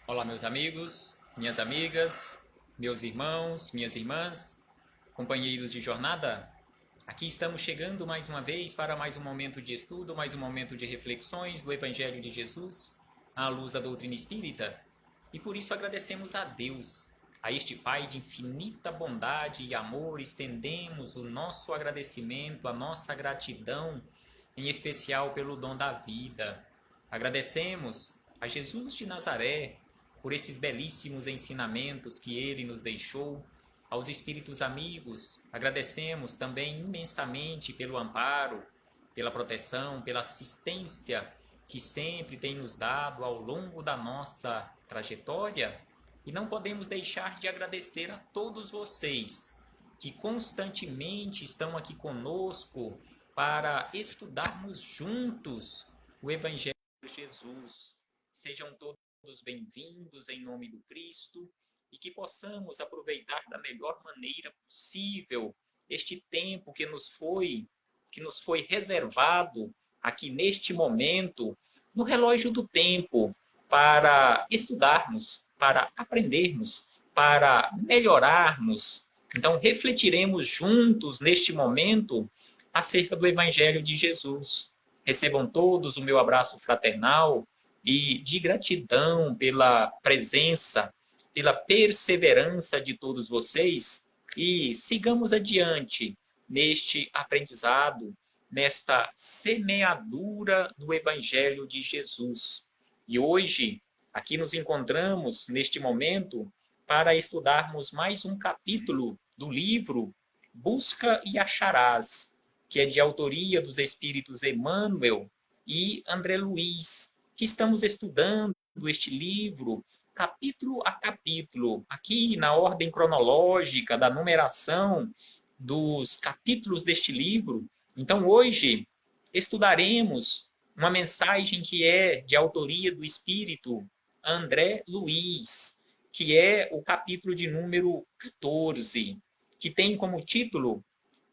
Olá, meus amigos, minhas amigas, meus irmãos, minhas irmãs, companheiros de jornada. Aqui estamos chegando mais uma vez para mais um momento de estudo, mais um momento de reflexões do Evangelho de Jesus, à luz da doutrina espírita. E por isso agradecemos a Deus, a este Pai de infinita bondade e amor, estendemos o nosso agradecimento, a nossa gratidão, em especial pelo dom da vida. Agradecemos a Jesus de Nazaré por esses belíssimos ensinamentos que ele nos deixou. Aos espíritos amigos, agradecemos também imensamente pelo amparo, pela proteção, pela assistência que sempre tem nos dado ao longo da nossa trajetória. E não podemos deixar de agradecer a todos vocês que constantemente estão aqui conosco para estudarmos juntos o Evangelho de Jesus. Sejam todos bem-vindos em nome do Cristo e que possamos aproveitar da melhor maneira possível este tempo que nos foi reservado aqui neste momento, no relógio do tempo, para estudarmos, para aprendermos, para melhorarmos. Então, refletiremos juntos neste momento acerca do Evangelho de Jesus. Recebam todos o meu abraço fraternal e de gratidão pela presença, pela perseverança de todos vocês e sigamos adiante neste aprendizado, nesta semeadura do Evangelho de Jesus. E hoje, aqui nos encontramos neste momento para estudarmos mais um capítulo do livro Busca e Acharás, que é de autoria dos espíritos Emmanuel e André Luiz, que estamos estudando este livro capítulo a capítulo, aqui na ordem cronológica da numeração dos capítulos deste livro. Então, hoje, estudaremos uma mensagem que é de autoria do espírito André Luiz, que é o capítulo de número 14, que tem como título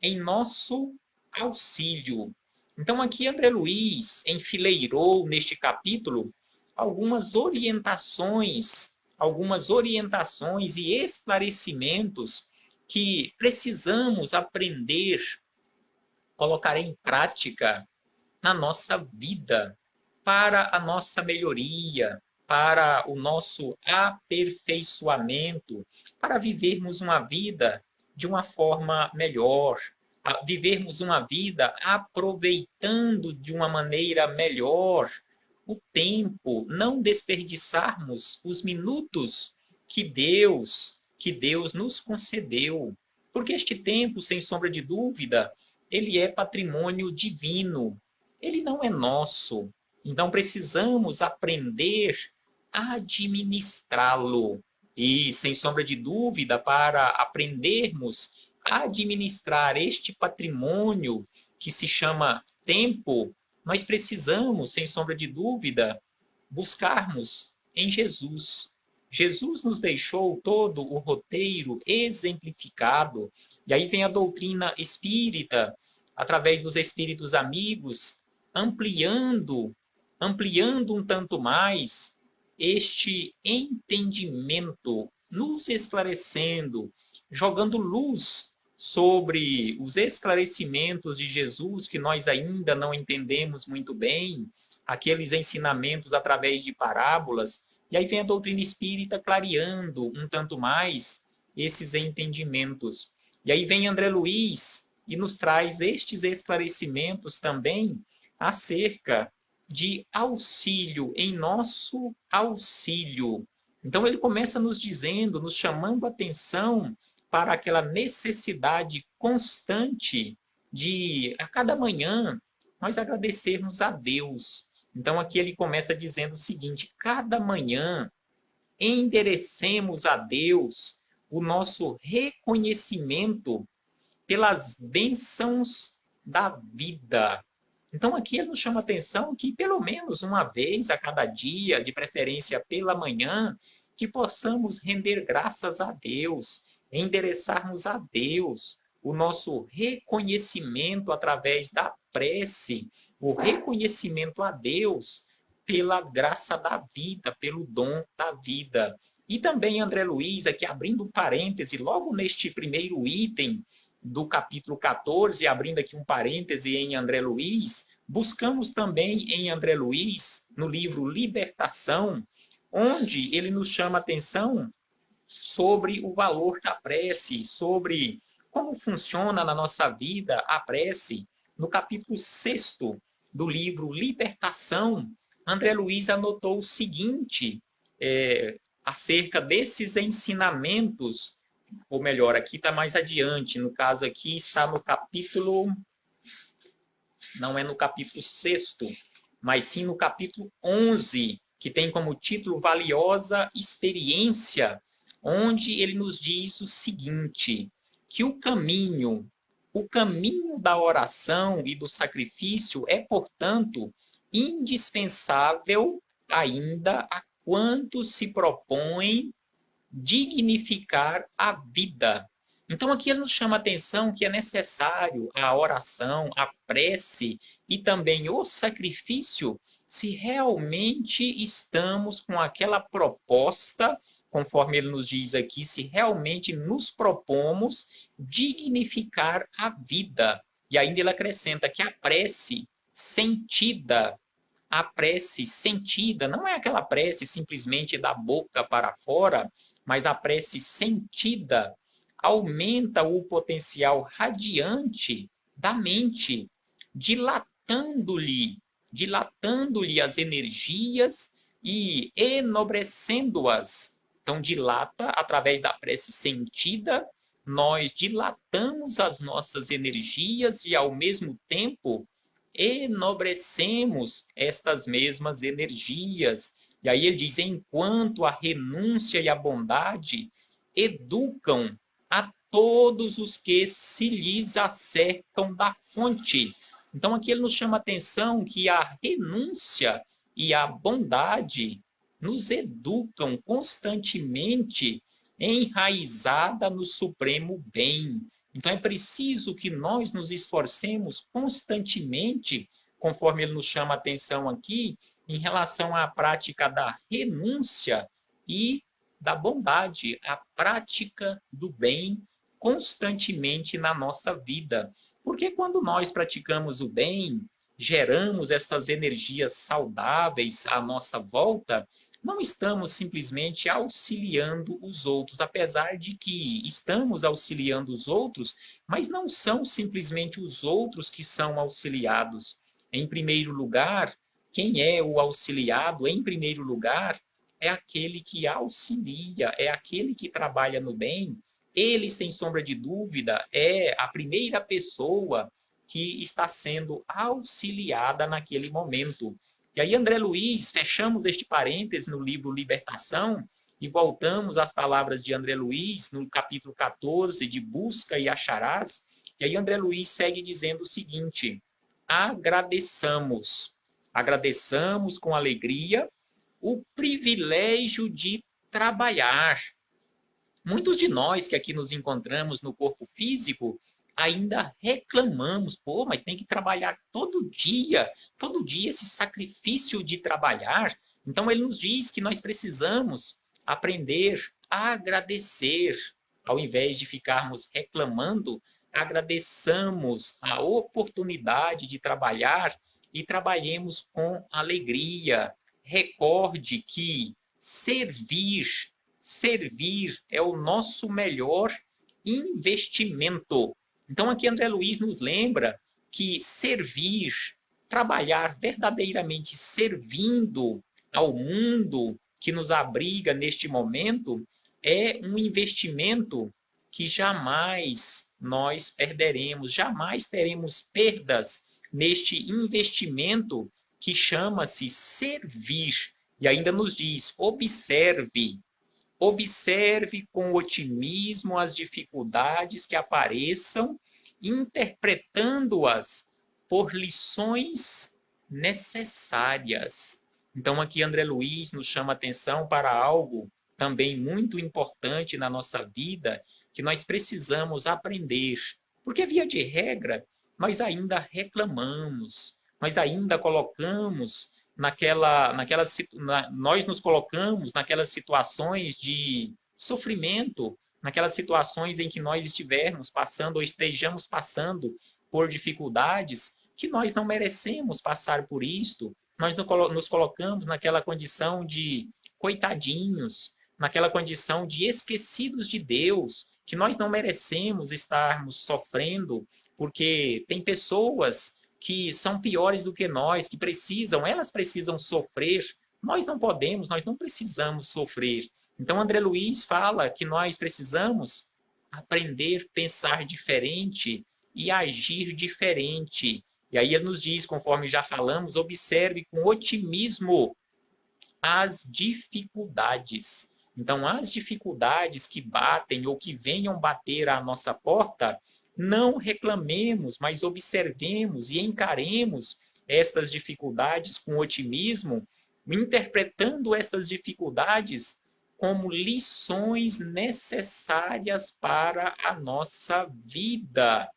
Em Nosso Auxílio. Então, aqui André Luiz enfileirou neste capítulo algumas orientações e esclarecimentos que precisamos aprender, colocar em prática na nossa vida, para a nossa melhoria, para o nosso aperfeiçoamento, para vivermos uma vida de uma forma melhor, vivermos uma vida aproveitando de uma maneira melhor o tempo, não desperdiçarmos os minutos que Deus nos concedeu. Porque este tempo, sem sombra de dúvida, ele é patrimônio divino, ele não é nosso. Então precisamos aprender a administrá-lo. E, sem sombra de dúvida, para aprendermos a administrar este patrimônio que se chama tempo, nós precisamos, sem sombra de dúvida, buscarmos em Jesus. Jesus nos deixou todo o roteiro exemplificado, e aí vem a doutrina espírita, através dos espíritos amigos, ampliando um tanto mais este entendimento, nos esclarecendo, jogando luz sobre os esclarecimentos de Jesus que nós ainda não entendemos muito bem, aqueles ensinamentos através de parábolas, e aí vem a doutrina espírita clareando um tanto mais esses entendimentos. E aí vem André Luiz e nos traz estes esclarecimentos também acerca de auxílio, em nosso auxílio. Então ele começa nos dizendo, nos chamando a atenção para aquela necessidade constante de, a cada manhã, nós agradecermos a Deus. Então aqui ele começa dizendo o seguinte: cada manhã enderecemos a Deus o nosso reconhecimento pelas bênçãos da vida. Então, aqui ele nos chama a atenção que, pelo menos uma vez a cada dia, de preferência pela manhã, que possamos render graças a Deus, endereçarmos a Deus o nosso reconhecimento através da prece, o reconhecimento a Deus pela graça da vida, pelo dom da vida. E também André Luiz, aqui abrindo um parêntese, logo neste primeiro item do capítulo 14, abrindo aqui um parêntese em André Luiz, buscamos também em André Luiz, no livro Libertação, onde ele nos chama a atenção sobre o valor da prece, sobre como funciona na nossa vida a prece. No capítulo 6º do livro Libertação, André Luiz anotou o seguinte, acerca desses ensinamentos, ou melhor, aqui está mais adiante, no caso aqui está no capítulo, não é no capítulo 6º, mas sim no capítulo 11, que tem como título Valiosa Experiência, onde ele nos diz o seguinte, que o caminho da oração e do sacrifício é, portanto, indispensável ainda a quantos se propõem dignificar a vida. Então aqui ele nos chama a atenção que é necessário a oração, a prece e também o sacrifício se realmente estamos com aquela proposta, conforme ele nos diz aqui, se realmente nos propomos dignificar a vida. E ainda ele acrescenta que a prece sentida, não é aquela prece simplesmente da boca para fora, mas a prece sentida aumenta o potencial radiante da mente, dilatando-lhe as energias e enobrecendo-as. Então, dilata através da prece sentida, nós dilatamos as nossas energias e, ao mesmo tempo, enobrecemos estas mesmas energias. E aí ele diz, enquanto a renúncia e a bondade educam a todos os que se lhes acercam da fonte. Então aqui ele nos chama a atenção que a renúncia e a bondade nos educam constantemente enraizada no supremo bem. Então é preciso que nós nos esforcemos constantemente, conforme ele nos chama a atenção aqui, em relação à prática da renúncia e da bondade, a prática do bem constantemente na nossa vida. Porque quando nós praticamos o bem, geramos essas energias saudáveis à nossa volta, não estamos simplesmente auxiliando os outros, apesar de que estamos auxiliando os outros, mas não são simplesmente os outros que são auxiliados. Em primeiro lugar, quem é o auxiliado? Em primeiro lugar, é aquele que auxilia, é aquele que trabalha no bem. Ele, sem sombra de dúvida, é a primeira pessoa que está sendo auxiliada naquele momento. E aí, André Luiz, fechamos este parêntese no livro Libertação e voltamos às palavras de André Luiz no capítulo 14 de Busca e Acharás. E aí, André Luiz segue dizendo o seguinte, agradeçamos com alegria o privilégio de trabalhar. Muitos de nós que aqui nos encontramos no corpo físico ainda reclamamos, pô, mas tem que trabalhar todo dia esse sacrifício de trabalhar. Então ele nos diz que nós precisamos aprender a agradecer, ao invés de ficarmos reclamando, agradeçamos a oportunidade de trabalhar e trabalhemos com alegria. Recorde que servir é o nosso melhor investimento. Então, aqui André Luiz nos lembra que servir, trabalhar verdadeiramente servindo ao mundo que nos abriga neste momento, é um investimento que jamais nós perderemos, jamais teremos perdas neste investimento que chama-se servir. E ainda nos diz, observe com otimismo as dificuldades que apareçam, interpretando-as por lições necessárias. Então, aqui André Luiz nos chama atenção para algo também muito importante na nossa vida, que nós precisamos aprender. Porque, via de regra, nós ainda reclamamos, nós ainda colocamos nós nos colocamos naquelas situações de sofrimento, naquelas situações em que nós estivermos passando ou estejamos passando por dificuldades que nós não merecemos passar por isto. Nós nos colocamos naquela condição de coitadinhos, naquela condição de esquecidos de Deus, que nós não merecemos estarmos sofrendo, porque tem pessoas que são piores do que nós, que elas precisam sofrer. Nós não podemos, nós não precisamos sofrer. Então, André Luiz fala que nós precisamos aprender a pensar diferente e agir diferente. E aí ele nos diz, conforme já falamos, observe com otimismo as dificuldades. Então, as dificuldades que batem ou que venham bater à nossa porta, não reclamemos, mas observemos e encaremos estas dificuldades com otimismo, interpretando estas dificuldades como lições necessárias para a nossa vida.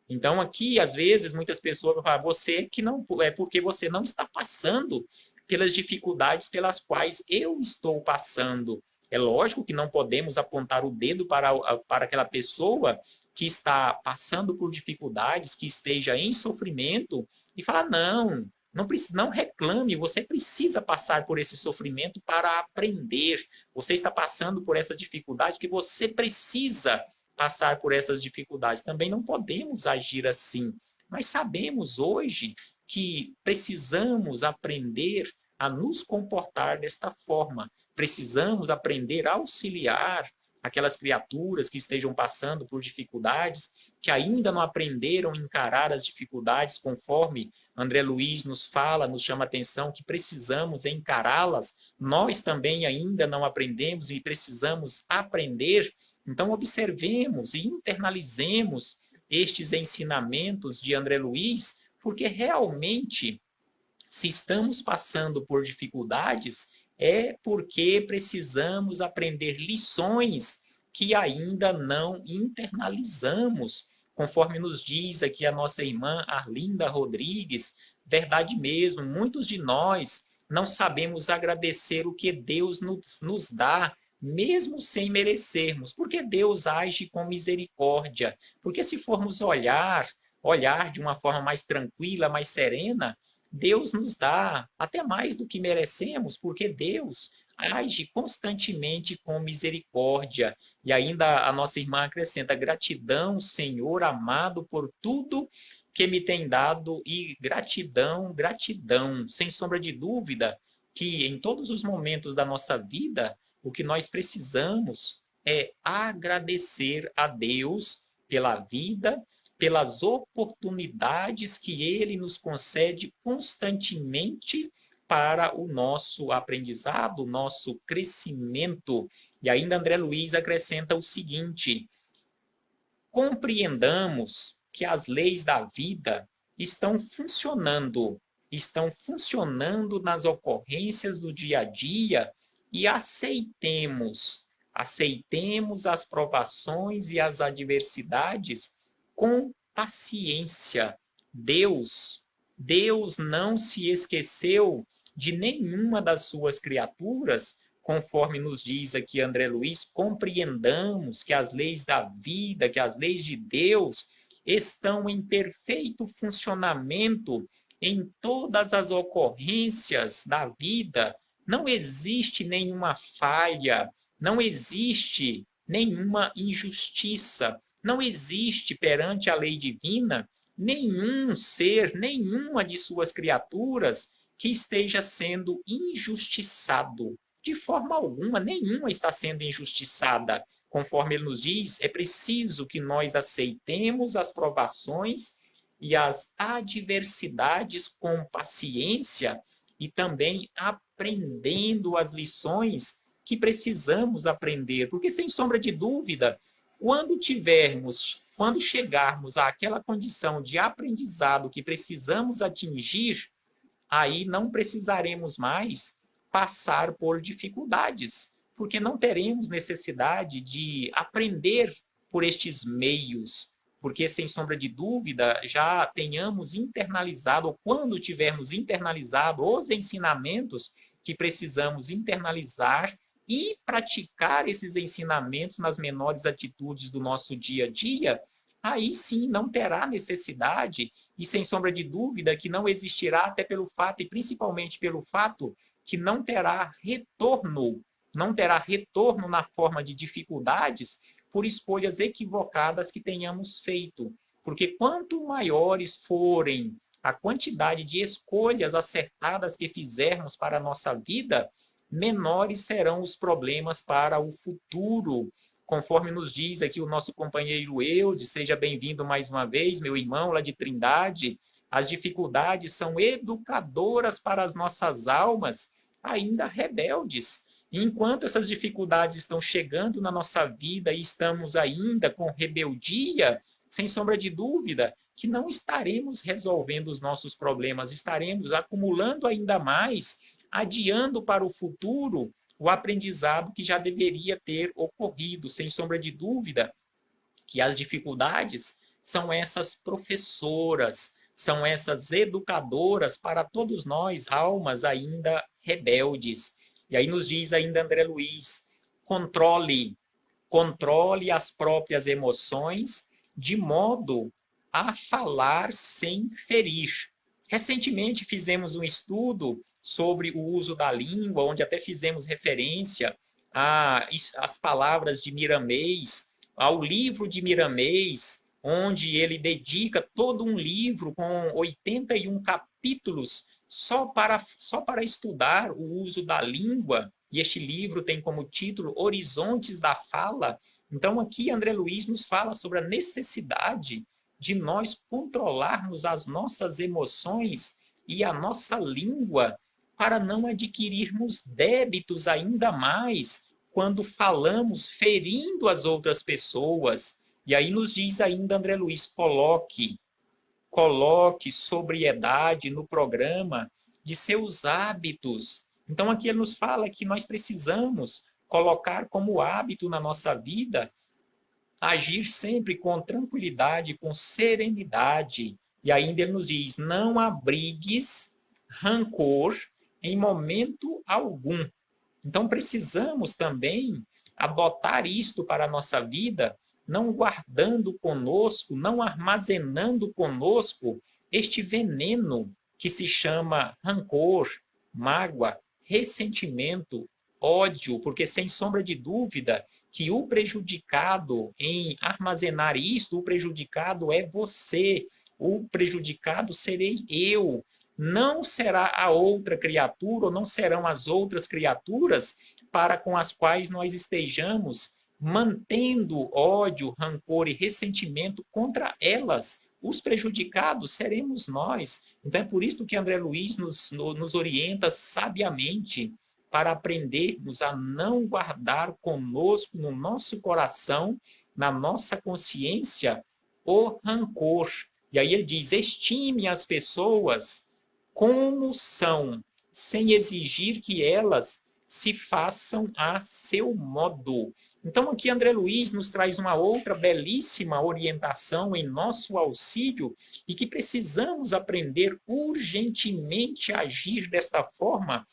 Então, aqui, às vezes, muitas pessoas vão falar, você que não é porque você não está passando pelas dificuldades pelas quais eu estou passando. É lógico que não podemos apontar o dedo para aquela pessoa que está passando por dificuldades, que esteja em sofrimento, e falar, não reclame, você precisa passar por esse sofrimento para aprender. Você está passando por essa dificuldade que você precisa passar por essas dificuldades. Também não podemos agir assim. Mas sabemos hoje que precisamos aprender a nos comportar desta forma. Precisamos aprender a auxiliar aquelas criaturas que estejam passando por dificuldades, que ainda não aprenderam a encarar as dificuldades, conforme André Luiz nos fala, nos chama a atenção, que precisamos encará-las. Nós também ainda não aprendemos e precisamos aprender. Então, observemos e internalizemos estes ensinamentos de André Luiz, porque realmente, se estamos passando por dificuldades, é porque precisamos aprender lições que ainda não internalizamos, conforme nos diz aqui a nossa irmã Arlinda Rodrigues. Verdade mesmo, muitos de nós não sabemos agradecer o que Deus nos dá, mesmo sem merecermos, porque Deus age com misericórdia. Porque se formos olhar de uma forma mais tranquila, mais serena, Deus nos dá até mais do que merecemos, porque Deus age constantemente com misericórdia. E ainda a nossa irmã acrescenta, gratidão, Senhor amado, por tudo que me tem dado, e gratidão, gratidão. Sem sombra de dúvida que em todos os momentos da nossa vida, o que nós precisamos é agradecer a Deus pela vida, pelas oportunidades que Ele nos concede constantemente para o nosso aprendizado, o nosso crescimento. E ainda André Luiz acrescenta o seguinte: compreendamos que as leis da vida estão funcionando nas ocorrências do dia a dia, e aceitemos as provações e as adversidades com paciência. Deus não se esqueceu de nenhuma das suas criaturas, conforme nos diz aqui André Luiz. Compreendamos que as leis da vida, que as leis de Deus estão em perfeito funcionamento em todas as ocorrências da vida. Não existe nenhuma falha, não existe nenhuma injustiça. Não existe perante a lei divina nenhum ser, nenhuma de suas criaturas que esteja sendo injustiçado. De forma alguma, nenhuma está sendo injustiçada. Conforme ele nos diz, é preciso que nós aceitemos as provações e as adversidades com paciência e também aprendendo as lições que precisamos aprender. Porque, sem sombra de dúvida, quando chegarmos àquela condição de aprendizado que precisamos atingir, aí não precisaremos mais passar por dificuldades, porque não teremos necessidade de aprender por estes meios, porque, sem sombra de dúvida, já tenhamos internalizado, ou quando tivermos internalizado os ensinamentos que precisamos internalizar e praticar esses ensinamentos nas menores atitudes do nosso dia a dia, aí sim não terá necessidade, e sem sombra de dúvida que não existirá, até pelo fato, e principalmente pelo fato, que não terá retorno na forma de dificuldades por escolhas equivocadas que tenhamos feito. Porque quanto maiores forem a quantidade de escolhas acertadas que fizermos para a nossa vida, menores serão os problemas para o futuro. Conforme nos diz aqui o nosso companheiro Eudes, seja bem-vindo mais uma vez, meu irmão lá de Trindade, as dificuldades são educadoras para as nossas almas, ainda rebeldes. E enquanto essas dificuldades estão chegando na nossa vida e estamos ainda com rebeldia, sem sombra de dúvida, que não estaremos resolvendo os nossos problemas, estaremos acumulando ainda mais, adiando para o futuro o aprendizado que já deveria ter ocorrido. Sem sombra de dúvida que as dificuldades são essas professoras, são essas educadoras para todos nós, almas ainda rebeldes. E aí nos diz ainda André Luiz, controle as próprias emoções de modo a falar sem ferir. Recentemente fizemos um estudo sobre o uso da língua, onde até fizemos referência às palavras de Miramês, ao livro de Miramês, onde ele dedica todo um livro com 81 capítulos só para estudar o uso da língua, e este livro tem como título Horizontes da Fala. Então aqui André Luiz nos fala sobre a necessidade de nós controlarmos as nossas emoções e a nossa língua para não adquirirmos débitos ainda mais quando falamos ferindo as outras pessoas. E aí nos diz ainda André Luiz, coloque sobriedade no programa de seus hábitos. Então aqui ele nos fala que nós precisamos colocar como hábito na nossa vida agir sempre com tranquilidade, com serenidade. E ainda ele nos diz, não abrigues rancor em momento algum. Então precisamos também adotar isto para a nossa vida, não guardando conosco, não armazenando conosco este veneno que se chama rancor, mágoa, ressentimento, ódio, porque sem sombra de dúvida que o prejudicado em armazenar isto, o prejudicado é você, o prejudicado serei eu, não será a outra criatura, ou não serão as outras criaturas para com as quais nós estejamos mantendo ódio, rancor e ressentimento contra elas. Os prejudicados seremos nós. Então é por isso que André Luiz nos orienta sabiamente para aprendermos a não guardar conosco, no nosso coração, na nossa consciência, o rancor. E aí ele diz, estime as pessoas como são, sem exigir que elas se façam a seu modo. Então aqui André Luiz nos traz uma outra belíssima orientação em nosso auxílio e que precisamos aprender urgentemente a agir desta forma,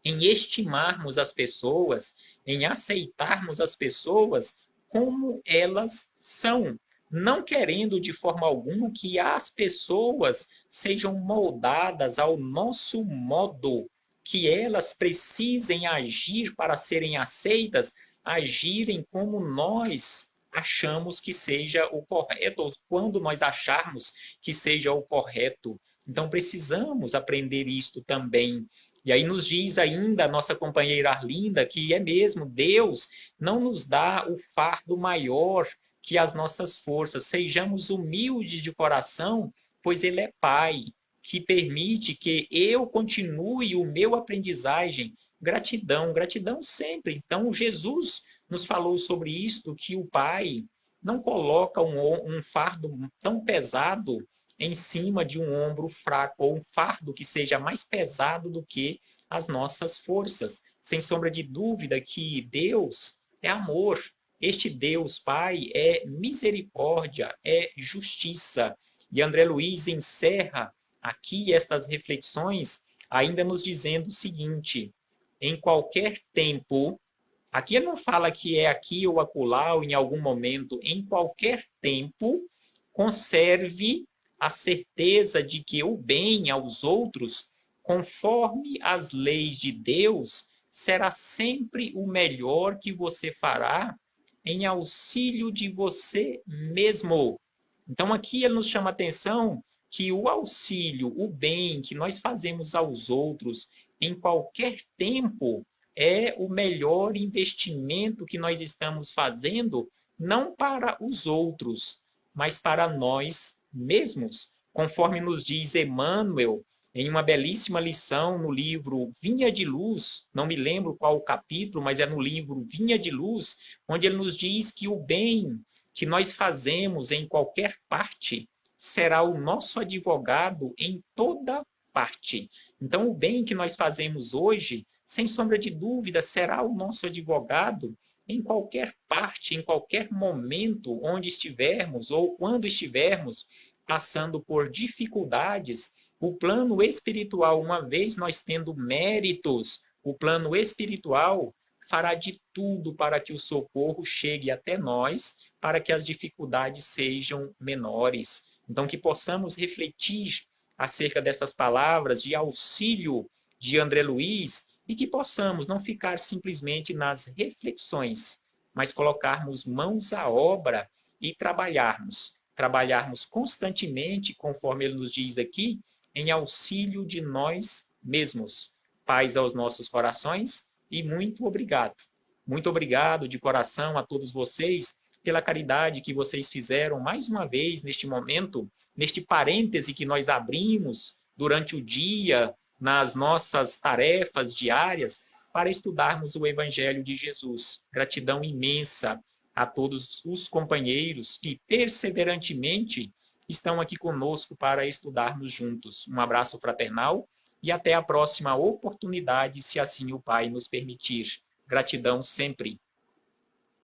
em estimarmos as pessoas, em aceitarmos as pessoas como elas são, não querendo de forma alguma que as pessoas sejam moldadas ao nosso modo, que elas precisem agir para serem aceitas, agirem como nós achamos que seja o correto, ou quando nós acharmos que seja o correto. Então precisamos aprender isto também. E aí nos diz ainda a nossa companheira Arlinda que é mesmo, Deus não nos dá o fardo maior que as nossas forças. Sejamos humildes de coração, pois Ele é Pai, que permite que eu continue o meu aprendizagem. Gratidão, gratidão sempre. Então Jesus nos falou sobre isto, que o Pai não coloca um fardo tão pesado em cima de um ombro fraco, ou um fardo que seja mais pesado do que as nossas forças. Sem sombra de dúvida que Deus é amor, Este Deus Pai é misericórdia, é justiça. E André Luiz encerra aqui estas reflexões ainda nos dizendo o seguinte: em qualquer tempo, aqui ele não fala que é aqui ou acolá ou em algum momento, em qualquer tempo, conserve a certeza de que o bem aos outros, conforme as leis de Deus, será sempre o melhor que você fará em auxílio de você mesmo. Então aqui ele nos chama a atenção que o auxílio, o bem que nós fazemos aos outros em qualquer tempo é o melhor investimento que nós estamos fazendo, não para os outros, mas para nós mesmos, conforme nos diz Emmanuel em uma belíssima lição no livro Vinha de Luz, não me lembro qual o capítulo, mas é no livro Vinha de Luz, onde ele nos diz que o bem que nós fazemos em qualquer parte será o nosso advogado em toda parte. Então, o bem que nós fazemos hoje, sem sombra de dúvida, será o nosso advogado em qualquer parte, em qualquer momento onde estivermos ou quando estivermos passando por dificuldades. O plano espiritual, uma vez nós tendo méritos, o plano espiritual fará de tudo para que o socorro chegue até nós, para que as dificuldades sejam menores. Então, que possamos refletir acerca dessas palavras de auxílio de André Luiz e que possamos não ficar simplesmente nas reflexões, mas colocarmos mãos à obra e trabalharmos constantemente, conforme ele nos diz aqui, em auxílio de nós mesmos. Paz aos nossos corações e muito obrigado. Muito obrigado de coração a todos vocês pela caridade que vocês fizeram mais uma vez neste momento, neste parêntese que nós abrimos durante o dia, nas nossas tarefas diárias, para estudarmos o Evangelho de Jesus. Gratidão imensa a todos os companheiros que perseverantemente estão aqui conosco para estudarmos juntos. Um abraço fraternal e até a próxima oportunidade, se assim o Pai nos permitir. Gratidão sempre.